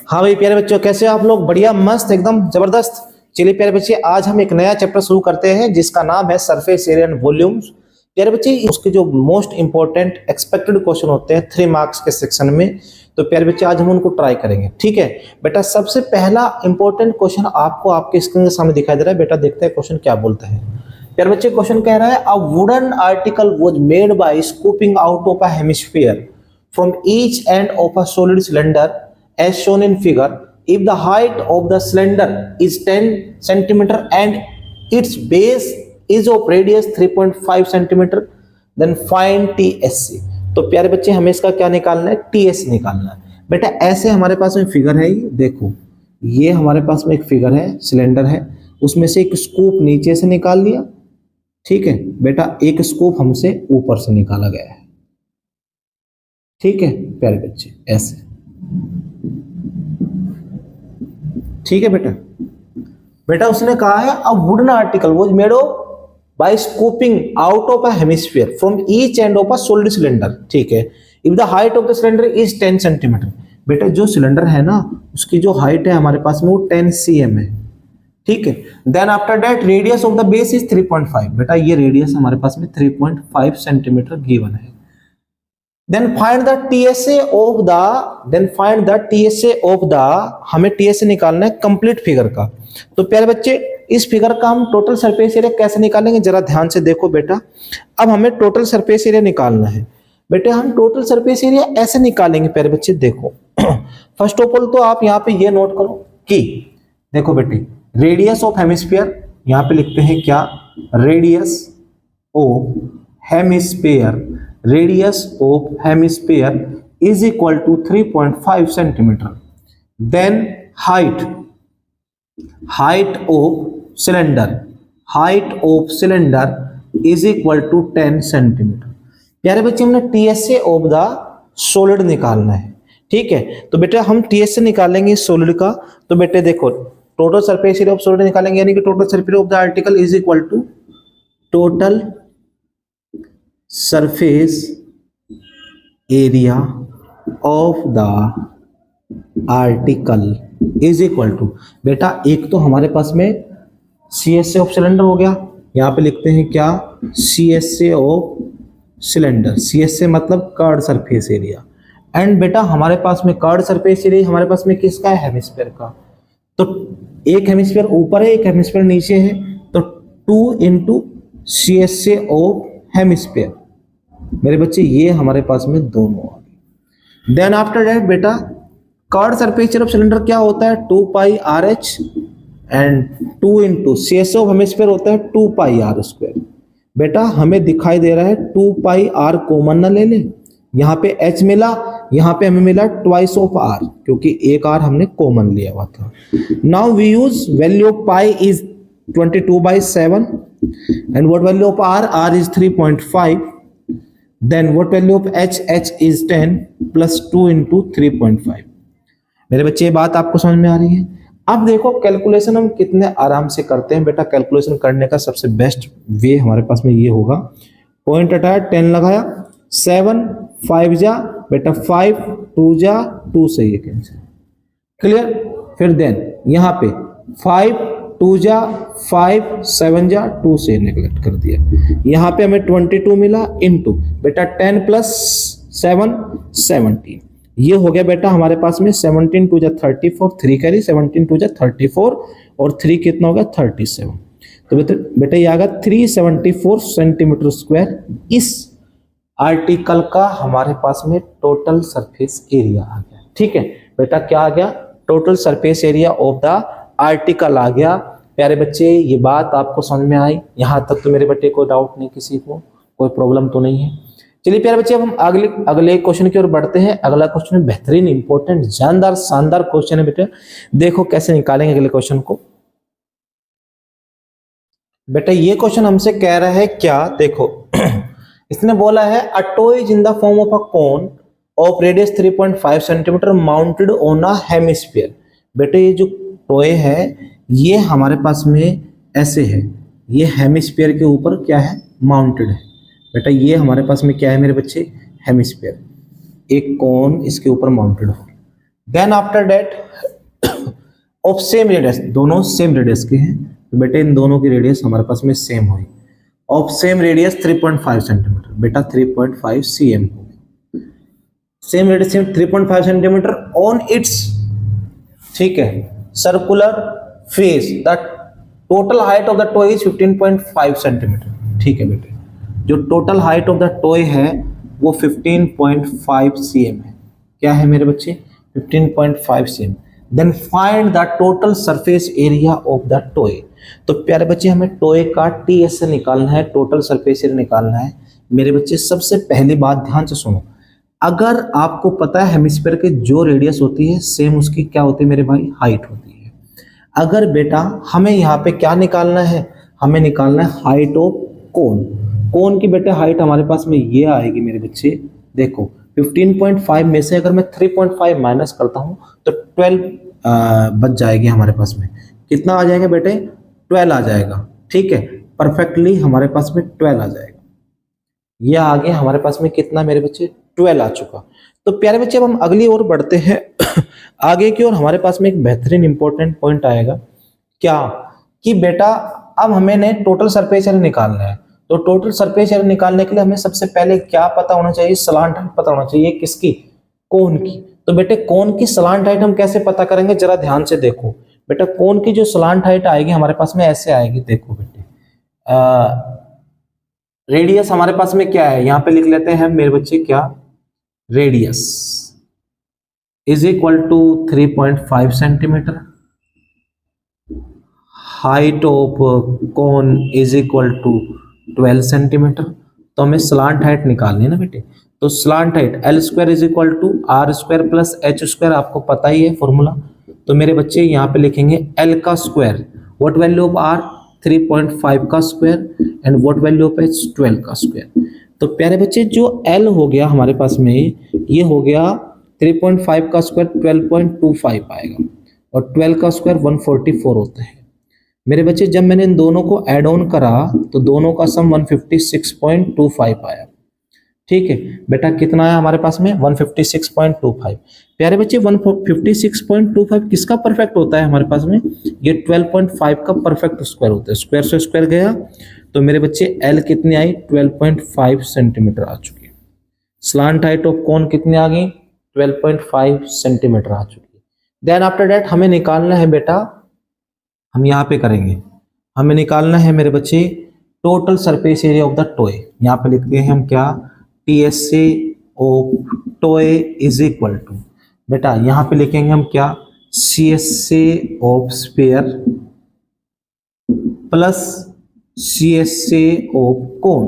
हाँ भाई प्यारे बच्चों, कैसे हो आप लोग? बढ़िया, मस्त, एकदम जबरदस्त। चलिए प्यारे बच्चे, आज हम एक नया चैप्टर शुरू करते हैं जिसका नाम है सरफेस एरिया एंड वॉल्यूम्स। प्यारे बच्चे, उसके जो मोस्ट इंपॉर्टेंट एक्सपेक्टेड क्वेश्चन होते हैं 3 मार्क्स के सेक्शन में, तो प्यारे बच्चे आज हम उनको ट्राई करेंगे। ठीक है बेटा, सबसे पहला इंपॉर्टेंट क्वेश्चन आपको आपके स्क्रीन के सामने दिखाई दे रहा है। बेटा देखते हैं क्वेश्चन क्या बोलता है। प्यारे बच्चे, क्वेश्चन कह रहा है a wooden article was made by scooping out of a hemisphere from each end of a solid cylinder as shown in figure. If the height of the cylinder is 10 centimeter and its base is of radius 3.5 centimeter, then find TSC. तो प्यारे बच्चे, हमें इसका क्या निकालना है? TS निकालना है। बेटा ऐसे हमारे पास में फिगर है, देखो ये हमारे पास में एक फिगर है, सिलेंडर है, उसमें से एक स्कूप नीचे से निकाल लिया। ठीक है बेटा, एक स्कूप हमसे ऊपर से निकाला गया है। ठीक है प्यारे बच्चे, ऐसे। ठीक है बेटा। बेटा उसने कहा है a wooden article was made of by scooping out of a hemisphere from each end of a solid cylinder. ठीक है, if the height of the cylinder is 10 centimetre. बेटा जो सिलेंडर है ना, उसकी जो हाइट है हमारे पास में वो 10 cm है। ठीक है, then after that radius of the base is 3.5। बेटा ये रेडियस हमारे पास में 3.5 सेंटीमीटर गिवन है। Then find the TSA of the हमें TSA निकालना है कंप्लीट फिगर का। तो प्यारे बच्चे, इस फिगर का हम टोटल सरफेस एरिया कैसे निकालेंगे, जरा ध्यान से देखो बेटा। अब हमें टोटल सरफेस एरिया निकालना है। बेटे हम टोटल सरफेस एरिया ऐसे निकालेंगे प्यारे बच्चे, देखो फर्स्ट ऑफ ऑल तो आप यहाँ पे ये नोट करो कि देखो बेटे, रेडियस ऑफ हेमिस्फीयर, यहाँ पे लिखते हैं क्या? Radius of hemisphere, radius of hemisphere is equal to 3.5 centimeter. Then height of cylinder is equal to 10 centimeter. प्यारे बच्चे, हमने TSA of the solid निकालना है। ठीक है, तो बेटे हम TSA निकालेंगे सॉलिड का। तो बेटे देखो, total surface area of solid निकालेंगे, यानी कि total surface of the article is equal to total surface area of the article is equal to, बेटा एक तो हमारे पास में CSA ऑफ सिलेंडर हो गया, यहाँ पे लिखते हैं क्या? CSA of cylinder. CSA मतलब कर्ड सरफेस एरिया। एंड बेटा हमारे पास में कर्ड सरफेस एरिया हमारे पास में किसका है? हेमिस्फीयर का। तो एक हेमिस्फीयर ऊपर है, एक हेमिस्फीयर नीचे है, तो 2 इंटू CSA ऑफ हेमिस्फीयर। मेरे बच्चे ये हमारे पास में दोनों आ गए। देन आफ्टर दैट बेटा, कर्ड सरफेस ऑफ सिलेंडर क्या होता है? 2 पाई RH and 2 into CSA of hemisphere होता है 2 पाई R²। बेटा हमें दिखाई दे रहा है 2 पाई R कॉमन ना ले ले, यहाँ पे H मिला, यहाँ पे हमें मिला ट्वाइस ऑफ R, क्योंकि एक R हमने कॉमन लिया हुआ था। Now we use value of pi is 22/7 and what value of R is 3.5. then what value of H is 10 plus 2 into 3.5। मेरे बच्चे ये बात आपको समझ में आ रही है? अब देखो कैलकुलेशन हम कितने आराम से करते हैं। बेटा कैलकुलेशन करने का सबसे बेस्ट वे हमारे पास में ये होगा, पॉइंट हटाया, 10 लगाया, 7 5 जा बेटा 5 2 जा 2 से ये कैंसिल, क्लियर। फिर देन यहाँ पे 5 2 जा 5 7 जा 2 से नेगलेक्ट कर दिया, यहाँ पे हमें 22 मिला इंटू बेटा 10 प्लस 7 17। ये हो गया बेटा हमारे पास में 17 2 जा 34, 3 कैरी 17 2 जा 34 और 3 कितना हो गया 37। तो बेटा ये आ गया 374 सेंटीमीटर स्क्वायर। इस आर्टिकल का हमारे पास में टोटल सरफेस एरिया आ गया। ठीक है बेटा, क्या आ गया? Total surface area of the article आ गया। प्यारे बच्चे ये बात आपको समझ में आई? यहाँ तक तो मेरे बेटे कोई डाउट नहीं, किसी को कोई प्रॉब्लम तो नहीं है? चलिए प्यारे बच्चे, अब हम अगले क्वेश्चन की ओर बढ़ते हैं। अगला क्वेश्चन बेहतरीन, इंपॉर्टेंट, जानदार, शानदार क्वेश्चन है बेटे। देखो कैसे निकालेंगे अगले क्वेश्चन को। बेटा ये क्वेश्चन हमसे कह रहा है क्या? देखो इसने बोला है a toy is in the form of a cone of radius 3.5 centimetre mounted on a hemisphere. बेटे ये जो टॉय है ये हमारे पास में ऐसे है, ये हेमिस्फीयर के ऊपर क्या है? माउंटेड है। बेटा ये हमारे पास में क्या है मेरे बच्चे? हेमिस्फीयर। एक कोन इसके ऊपर माउंटेड हो। Then after that of same radius, दोनों सेम रेडियस के हैं तो बेटे इन दोनों की रेडियस हमारे पास में सेम हुई। ऑफ सेम रेडियस 3.5 सेंटीमीटर, बेटा 3.5 cm हो गया। Same radius 3.5 centimetre on it's, ठीक है, circular face the total height of the toy is 15.5 centimetre. ठीक है बेटे, जो total height of the toy है वो 15.5 cm है। क्या है मेरे बच्चे? 15.5 cm। Then find the total surface area of the toy. तो प्यारे बच्चे हमें टॉय का टीएस से निकालना है, टोटल सरफेस एरिया निकालना है। मेरे बच्चे सबसे पहली बात ध्यान से सुनो, अगर आपको पता है हेमिस्फीयर की जो रेडियस होती है सेम उसकी क्या होती है मेरे भाई? हाइट होती है। अगर बेटा हमें यहाँ पे क्या निकालना है? हमें निकालना है हाइट ऑफ कोन। कोन की बेटे हाइट हमारे पास में ये आएगी मेरे बच्चे, देखो 15.5 में से अगर मैं 3.5 माइनस करता हूँ तो 12 बच जाएगी हमारे पास में। कितना आ जाएगा बेटे? 12 आ जाएगा। ठीक है, परफेक्टली हमारे पास में 12 आ जाएगा। ये आ गया हमारे पास में कितना मेरे बच्चे? 12 आ चुका। तो प्यारे बच्चे अब हम अगली ओर बढ़ते हैं आगे की ओर। हमारे पास में एक बेहतरीन इंपॉर्टेंट पॉइंट आएगा, क्या कि बेटा अब हमें टोटल सरफेस एरिया निकालना है। तो टोटल सरफेस एरिया निकालने के लिए हमें सबसे पहले क्या पता होना चाहिए? स्लांट हाइट पता होना चाहिए। किसकी? कोन की। तो बेटे कोन की स्लांट हाइट हम कैसे पता करेंगे? जरा ध्यान से देखो बेटा, कोन की जो स्लांट हाइट आएगी हमारे पास में ऐसे आएगी। देखो बेटे रेडियस हमारे पास में क्या है, यहां पे लिख लेते हैं मेरे बच्चे, क्या? Radius is equal to 3.5 centimetre, height of cone is equal to 12 centimetre. तो हमें स्लांट हाइट निकालनी है ना बेटे। तो slant height L square is equal to R square plus H square, आपको पता ही है फॉर्मूला। तो मेरे बच्चे यहाँ पे लिखेंगे एल का square, what value of R? 3.5 का square, and what value of H? 12 का स्क्वायर। तो प्यारे बच्चे जो एल हो गया हमारे पास में, ये हो गया 3.5 का स्क्वायर 12.25 आएगा, और 12 का स्क्वायर 144 होता है। मेरे बच्चे जब मैंने इन दोनों को ऐड ऑन करा तो दोनों का सम 156.25 आया। ठीक है बेटा, कितना आया हमारे पास में? 156.25। प्यारे बच्चे 156.25 किसका परफेक्ट होता है हमारे पास में? ये 12.5 का परफेक्ट स्क्वायर होता है। स्क्वायर से स्क्वायर गया तो मेरे बच्चे एल कितनी आई? 12.5 सेंटीमीटर आ चुकी है। स्लांट हाइट ऑफ कोन कितनी आ गई? 12.5 सेंटीमीटर आ चुकी है। देन आफ्टर दैट हमें निकालना है बेटा, हम यहाँ पे करेंगे, हमें निकालना है मेरे बच्चे total surface area of the toy. यहाँ पे लिखते हैं हम क्या? TSA of toy is equal to, बेटा यहाँ पे लिखेंगे हम क्या? CSA of sphere plus CSA of cone.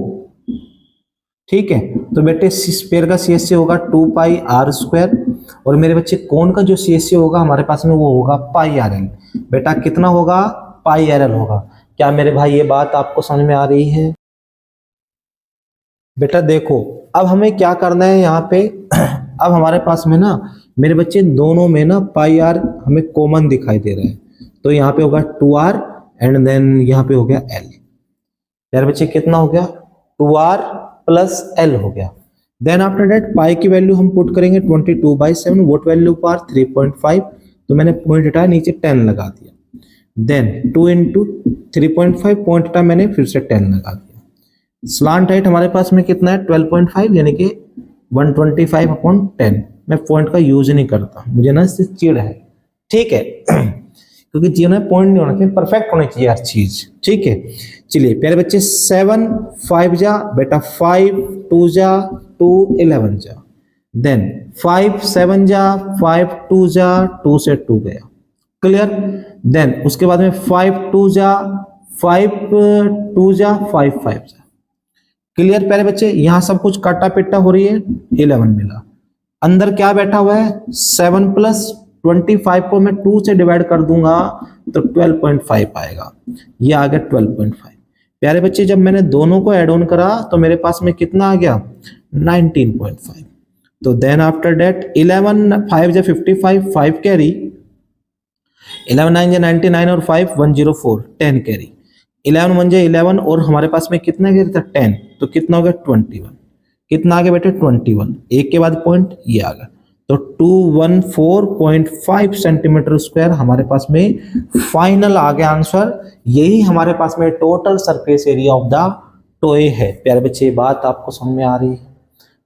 ठीक है, तो बेटे स्फीयर का सीएसए होगा 2 पाई आर स्क्वायर, और मेरे बच्चे कोन का जो सीएसए होगा हमारे पास में वो होगा पाई आर एल। बेटा कितना होगा? पाई आर एल होगा। क्या मेरे भाई ये बात आपको समझ में आ रही है? बेटा देखो अब हमें क्या करना है यहाँ पे अब हमारे पास में ना मेरे बच्चे दोनों में ना पाई आर हमें कॉमन दिखाई दे रहा है। तो यहाँ पे होगा 2r एंड देन यहाँ पे हो गया l। यार बच्चे कितना हो गया? 2r प्लस l हो गया। देन आफ्टर दैट पाई की वैल्यू हम पुट करेंगे 22/7, वोट वैल्यू पार 3.5, तो मैंने पॉइंट हटाया नीचे 10 लगा दिया। देन 2 इंटू 3.5 पॉइंट हटा मैंने फिर से 10 लगा दिया। स्लांट हाइट हमारे पास में कितना है? 12.5 यानी कि 125/10। मैं पॉइंट का यूज ही नहीं करता, मुझे ना इससे चिढ़ है। ठीक है क्योंकि जीवन में पॉइंट नहीं होना चाहिए, परफेक्ट होनी चाहिए हर चीज। ठीक है चलिए प्यारे बच्चे 7 5 जा बेटा 5 2 जा 2 11 जा, देन 5 7 जा 5 2 जा 2 से 2 गया, क्लियर। देन उसके बाद में 5 2 जा 5 2 जा 5 5 जा, क्लियर प्यारे बच्चे। यहां सब कुछ काटा पिट्टा हो रही है, 11 मिला। अंदर क्या बैठा हुआ है? 7 प्लस 25 को मैं 2 से डिवाइड कर दूंगा तो 12.5 आएगा। ये आ गया 12.5। प्यारे बच्चे जब मैंने दोनों को ऐड ऑन करा तो मेरे पास में कितना आ गया? 19.5। तो देन आफ्टर दैट 11 5 जा 55 5 कैरी, 11 9 जा 99 और 5 104 10 कैरी, 11 1 जा 11 और हमारे पास में कितना कैरी था? 10, तो कितना हो गया? 21। कितना आ गया बेटे? 21। एक के बाद पॉइंट ये आ गया। तो 214.5 सेंटीमीटर स्क्वायर हमारे पास में फाइनल आ गया आंसर। यही हमारे पास में total surface area of the toy है। प्यारे बच्चे ये बात आपको समझ में आ रही है?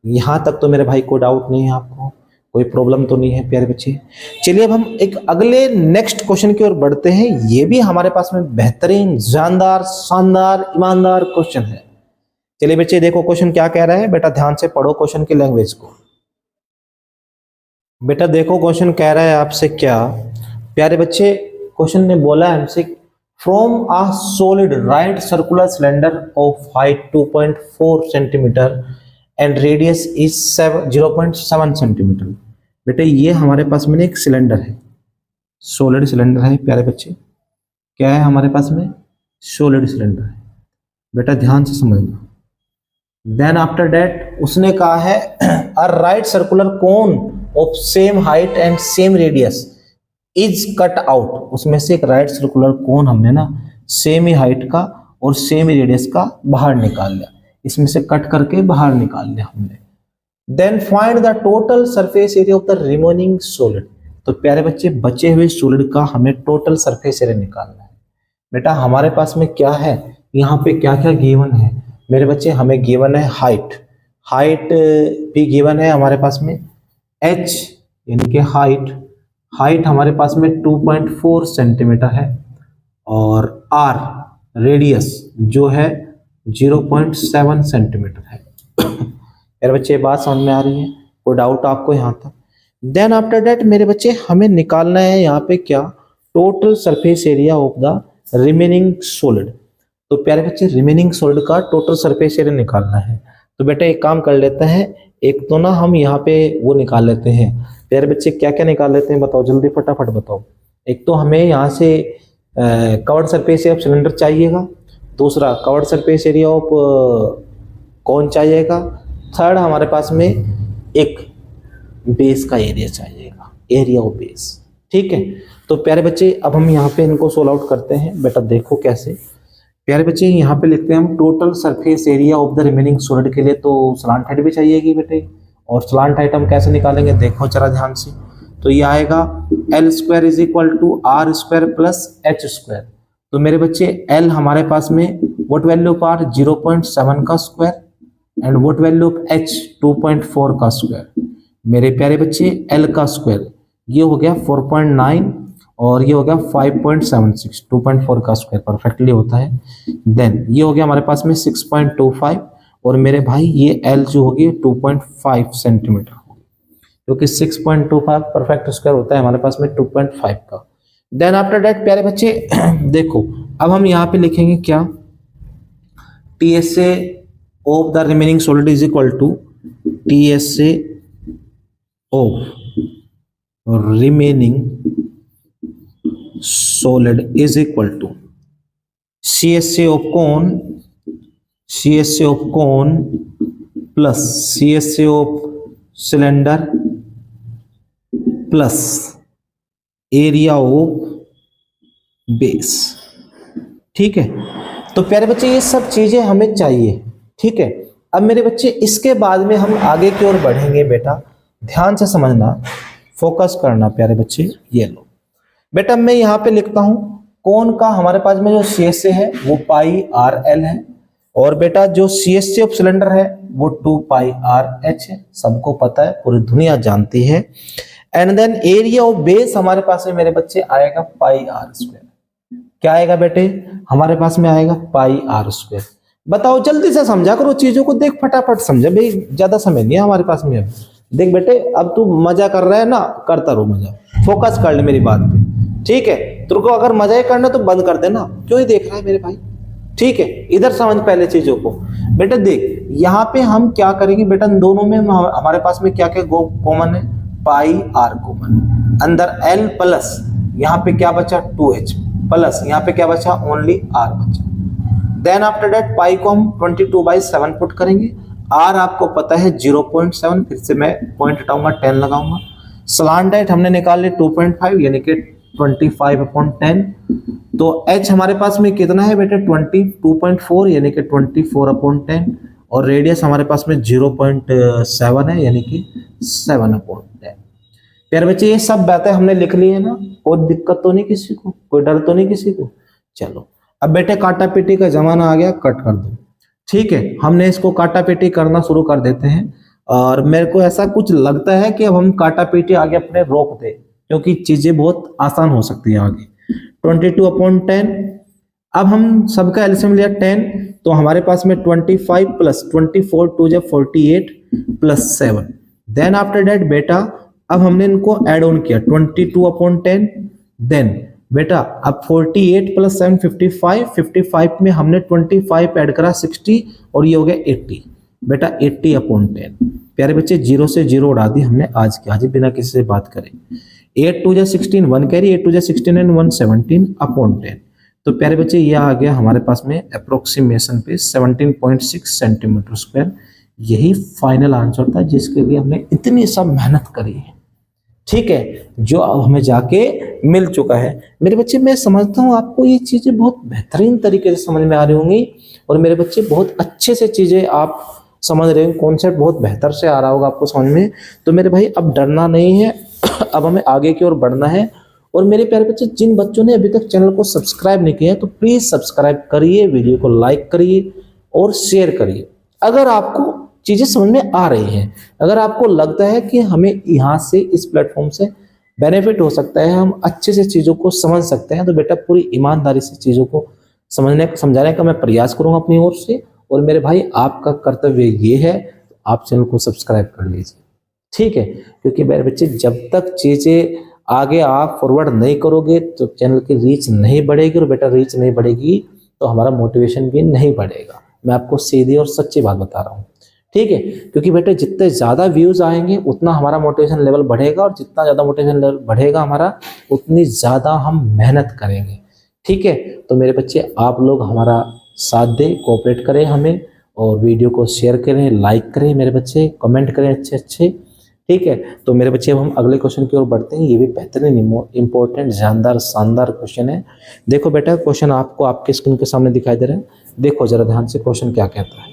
यहाँ तक तो मेरे भाई कोई डाउट नहीं है, आपको कोई प्रॉब्लम तो नहीं है प्यारे बच्चे? चलिए अब हम एक अगले नेक्स्ट क्वेश्चन की ओर बढ़ते हैं। ये भी हमारे पास में बेहतरीन, जानदार, शानदार, ईमानदार क्वेश्चन है। चलिए बच्चे देखो क्वेश्चन क्या कह रहा है। बेटा ध्यान से पढ़ो क्वेश्चन की लैंग्वेज को। बेटा देखो क्वेश्चन कह रहा है आपसे क्या प्यारे बच्चे। क्वेश्चन ने बोला है हमसे, from a solid right circular cylinder of height 2.4 centimetre and radius is 0.7 centimetre. बेटे ये हमारे पास में एक सिलेंडर है, सॉलिड सिलेंडर है प्यारे बच्चे। क्या है हमारे पास में? सॉलिड सिलेंडर है। बेटा ध्यान से समझना। देन आफ्टर दैट उसने कहा है a right circular cone of same height and same radius is cut out. उसमें से एक राइट सर्कुलर कोन हमने ना सेम ही हाइट का और सेम ही रेडियस का बाहर निकाल लिया, इसमें से कट करके बाहर निकाल लिया हमने। Then find the total surface area of the remaining solid. तो प्यारे बच्चे बचे हुए सॉलिड का हमें टोटल सरफेस एरिया निकालना है। बेटा हमारे पास में क्या है, यहाँ पे क्या क्या गिवन है मेरे बच्चे? हमें गिवन है हाइट, हाइट भी गिवन है हमारे पास में। h यानी कि हाइट हमारे पास में 2.4 सेंटीमीटर है और r रेडियस जो है 0.7 सेंटीमीटर है। मेरे बच्चे बात समझ में आ रही है? कोई डाउट आपको यहाँ तक? देन आफ्टर दैट मेरे बच्चे हमें निकालना है यहाँ पे क्या, total surface area of the remaining solid. तो प्यारे बच्चे रिमेनिंग सॉलिड का टोटल सरफेस एरिया निकालना है। तो बेटा एक काम कर लेते हैं, एक तो ना हम यहाँ पे वो निकाल लेते हैं। प्यारे बच्चे क्या क्या निकाल लेते हैं बताओ, जल्दी फटाफट बताओ। एक तो हमें यहाँ से curved surface area of cylinder चाहिएगा, दूसरा कवर्ड सरफेस एरिया ऑफ कौन चाहिएगा, थर्ड हमारे पास में एक बेस का एरिया चाहिएगा, एरिया ऑफ बेस। ठीक है, तो प्यारे बच्चे अब हम यहाँ पे इनको सोल्व आउट करते हैं। बेटा देखो कैसे। प्यारे बच्चे यहाँ पे लिखते हैं हम total surface area of the remaining solid के लिए तो स्लांट हाइट भी चाहिएगी बेटे, और स्लांट हाइट हम कैसे निकालेंगे देखो जरा ध्यान से। तो ये आएगा L square is equal to R square plus H square. तो मेरे बच्चे एल हमारे पास में व्हाट वैल्यू ऑफ आर 0.7 का square and what value of H 2.4 का स्क्वायर। मेरे प्यारे बच्चे एल का स्क्वायर ये हो गया 4.9 और ये हो गया 5.76, 2.4 का स्क्वायर परफेक्टली होता है। देन ये हो गया हमारे पास में 6.25 और मेरे भाई ये एल जो होगी 2.5 सेंटीमीटर होगी, क्योंकि 6.25 परफेक्ट स्क्वायर होता है हमारे पास में 2.5 का। देन आफ्टर दैट प्यारे बच्चे देखो अब हम यहाँ पे लिखेंगे क्या, TSA of the remaining solid is equal to TSA of remaining solid is equal to CSA of cone plus CSA of cylinder plus area of base। ठीक है, तो प्यारे बच्चे ये सब चीजें हमें चाहिए। ठीक है, अब मेरे बच्चे इसके बाद में हम आगे की ओर बढ़ेंगे। बेटा ध्यान से समझना, फोकस करना प्यारे बच्चे। ये लो बेटा मैं यहाँ पे लिखता हूँ कोन का हमारे पास में जो CSA है वो पाई आर एल है, और बेटा जो CSA ऑफ सिलेंडर है वो 2 पाई आर एच है, सबको पता है, पूरी दुनिया जानती है। And then area of base हमारे पास में मेरे बच्चे आएगा पाई आर स्क्वायर। क्या आएगा बेटे हमारे पास में आएगा पाई आर स्क्वायर। बताओ जल्दी से समझा करो चीजों को, देख फटाफट समझा भाई, ज्यादा समय नहीं है हमारे पास में। अब देख बेटे अब तू मजा कर रहा है ना, करता रहो मजा, फोकस कर ले मेरी बात पे। ठीक है, तेरे को अगर मजा ही करना तो बंद कर देना, क्यों ही देख रहा है मेरे भाई। ठीक है, इधर समझ पहले चीजों को। बेटा देख यहाँ पे हम क्या करेंगे बेटा, दोनों में हमारे पास में क्या क्या कॉमन है, पाई आर कॉमन, अंदर एल प्लस यहाँ पे क्या बचा 2h प्लस यहाँ पे क्या बचा ओनली आर बचा। देन आफ्टर दैट पाई को हम 22/7 पुट करेंगे, आर आपको पता है 0.7, फिर से मैं पॉइंट हटाऊंगा 10 लगाऊंगा। स्लांट हाइट हमने निकाल ली 2.5 यानी कि 25/10। तो h हमारे पास में कितना है बेटे 22.4 यानी कि 24/10, और रेडियस हमारे पास में 0.7 है यानी कि 7/10। प्यारे बच्चे ये सब बातें हमने लिख ली है ना, कोई दिक्कत तो नहीं किसी को, कोई डर तो नहीं किसी को। चलो अब बेटे काटा पीटी का जमाना आ गया, कट कर दो। ठीक है, हमने इसको काटा पीटी करना शुरू कर देते हैं। और मेरे को ऐसा कुछ लगता है कि अब हम काटा पीटी आगे अपने रोक दे, क्योंकि चीजें बहुत आसान हो सकती है आगे। 22/10, अब हम सबका एलसीएम लिया 10, तो हमारे पास में 25 प्लस 24 2 जा 48 प्लस 7। देन आफ्टर दैट बेटा अब हमने इनको ऐड ऑन किया 22/10। देन बेटा अब 48 प्लस 7 55, 55 में हमने 25 ऐड करा 60, और ये हो गया 80। बेटा 80/10। प्यारे बच्चे 0 से 0 उड़ा दी हमने आज के आज, बिना किसी से बात करे। 8 2 जा 16, 1 कैरी, 8 2 जा 16 एंड 1 17/10। तो प्यारे बच्चे ये आ गया हमारे पास में अप्रोक्सीमेशन पे 17.6 सेंटीमीटर स्क्वायर। यही फाइनल आंसर था जिसके लिए हमने इतनी सब मेहनत करी है। ठीक है, जो अब हमें जाके मिल चुका है। मेरे बच्चे मैं समझता हूँ आपको ये चीजें बहुत बेहतरीन तरीके से समझ में आ रही होंगी, और मेरे बच्चे बहुत अच्छे से चीजें आप समझ रहे हो, कॉन्सेप्ट बहुत बेहतर से आ रहा होगा आपको समझ में। तो मेरे भाई अब डरना नहीं है, अब हमें आगे की ओर बढ़ना है। और मेरे प्यारे बच्चे, जिन बच्चों ने अभी तक चैनल को सब्सक्राइब नहीं किया है तो प्लीज सब्सक्राइब करिए, वीडियो को लाइक करिए और शेयर करिए। अगर आपको चीजें समझ में आ रही हैं, अगर आपको लगता है कि हमें यहाँ से इस प्लेटफॉर्म से बेनिफिट हो सकता है, हम अच्छे से चीजों को समझ सकते हैं, तो बेटा पूरी ईमानदारी से चीजों को समझाने का मैं प्रयास करूंगा अपनी ओर से। और मेरे भाई आपका कर्तव्य ये है, आप चैनल को सब्सक्राइब कर लीजिए। ठीक है, क्योंकि मेरे बच्चे जब तक चीजें आगे आप फॉरवर्ड नहीं करोगे तो चैनल की रीच नहीं बढ़ेगी, और बेटा रीच नहीं बढ़ेगी तो हमारा मोटिवेशन भी नहीं बढ़ेगा। मैं आपको सीधी और सच्ची बात बता रहा हूँ। ठीक है, क्योंकि बेटे जितने ज़्यादा व्यूज़ आएंगे उतना हमारा मोटिवेशन लेवल बढ़ेगा, और जितना ज़्यादा मोटिवेशन लेवल बढ़ेगा हमारा, उतनी ज़्यादा हम मेहनत करेंगे। ठीक है, तो मेरे बच्चे आप लोग हमारा साथ दें, कोऑपरेट करें हमें, और वीडियो को शेयर करें, लाइक करें मेरे बच्चे, कमेंट करें अच्छे अच्छे। ठीक है, तो मेरे बच्चे अब हम अगले क्वेश्चन की ओर बढ़ते हैं। ये भी बेहतरीन इंपॉर्टेंट जानदार शानदार क्वेश्चन है। देखो बेटा क्वेश्चन आपको आपके स्क्रीन के सामने दिखाई दे रहा है, देखो जरा ध्यान से क्वेश्चन क्या कहता है।